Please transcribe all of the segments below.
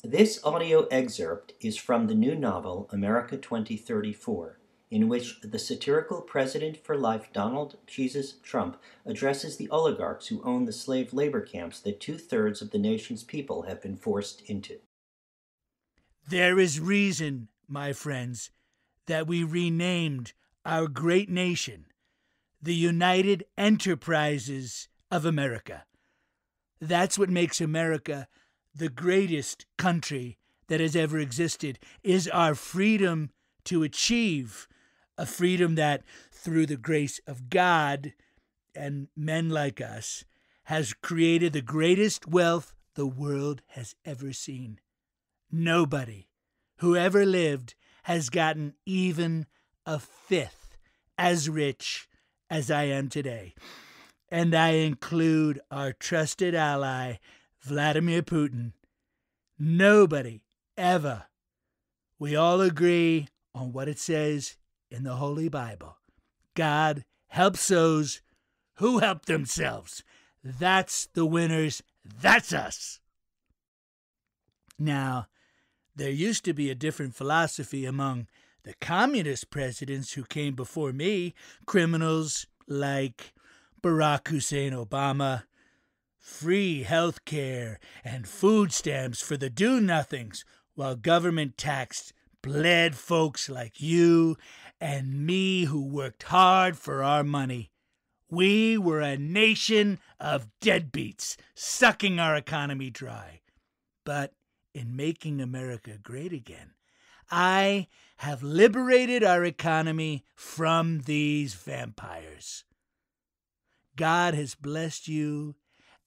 This audio excerpt is from the new novel America 2034, in which the satirical President for Life Donald Jesus Trump addresses the oligarchs who own the slave labor camps that two-thirds of the nation's people have been forced into. There is reason, my friends, that we renamed our great nation the United Enterprises of America. That's what makes America the greatest country that has ever existed, is our freedom to achieve, a freedom that, through the grace of God and men like us, has created the greatest wealth the world has ever seen. Nobody who ever lived has gotten even a fifth as rich as I am today. And I include our trusted ally, Vladimir Putin. Nobody ever. We all agree on what it says in the Holy Bible. God helps those who help themselves. That's the winners. That's us. Now, there used to be a different philosophy among the communist presidents who came before me, criminals like Barack Hussein Obama, free health care and food stamps for the do-nothings, while government taxed bled folks like you and me who worked hard for our money. We were a nation of deadbeats, sucking our economy dry. But in making America great again, I have liberated our economy from these vampires. God has blessed you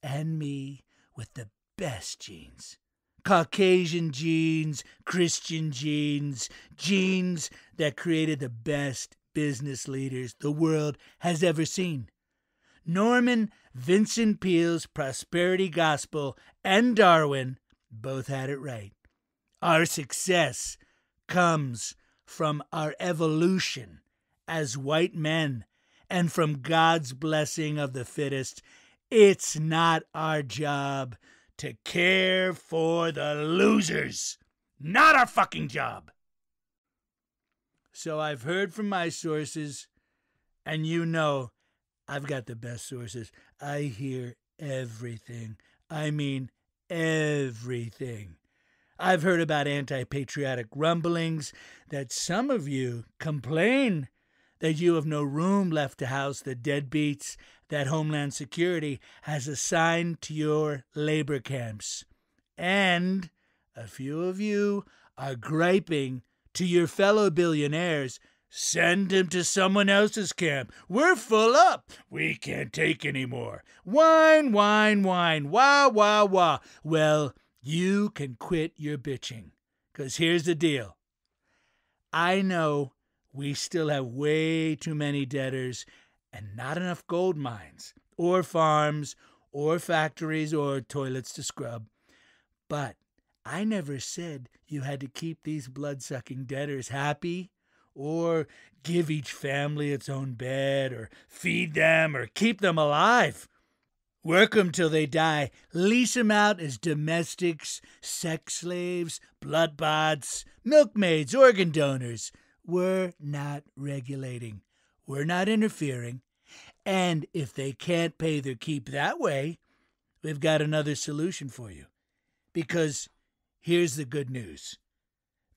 and me with the best genes. Caucasian genes, Christian genes, genes that created the best business leaders the world has ever seen. Norman Vincent Peale's prosperity gospel and Darwin both had it right. Our success comes from our evolution as white men and from God's blessing of the fittest. It's not our job to care for the losers. Not our fucking job. So I've heard from my sources, and you know I've got the best sources. I hear everything. I mean everything. I've heard about anti-patriotic rumblings, that some of you complain that you have no room left to house the deadbeats that Homeland Security has assigned to your labor camps. And a few of you are griping to your fellow billionaires, send them to someone else's camp. We're full up. We can't take any more. Whine, whine, whine. Wah, wah, wah. Well, you can quit your bitching. 'Cause here's the deal. I know we still have way too many debtors and not enough gold mines, or farms, or factories, or toilets to scrub. But I never said you had to keep these blood-sucking debtors happy, or give each family its own bed, or feed them, or keep them alive. Work them till they die. Lease them out as domestics, sex slaves, bloodbaths, milkmaids, organ donors. We're not regulating. We're not interfering. And if they can't pay their keep that way, we've got another solution for you. Because here's the good news.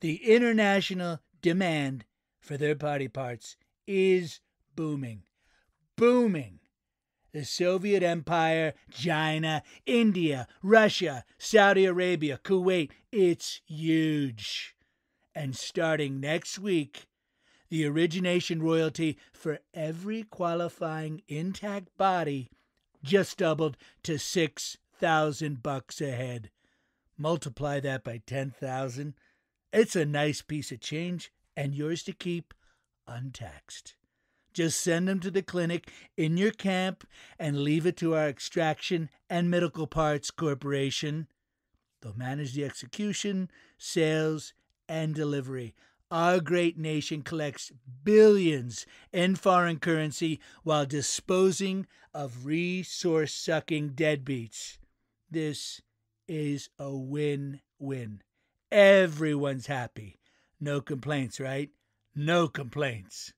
The international demand for their body parts is booming. Booming. The Soviet Empire, China, India, Russia, Saudi Arabia, Kuwait, it's huge. And starting next week, the origination royalty for every qualifying intact body just doubled to $6,000 a head. Multiply that by 10,000. It's a nice piece of change and yours to keep untaxed. Just send them to the clinic in your camp and leave it to our Extraction and Medical Parts Corporation. They'll manage the execution, sales, and delivery. Our great nation collects billions in foreign currency while disposing of resource-sucking deadbeats. This is a win-win. Everyone's happy. No complaints, right? No complaints.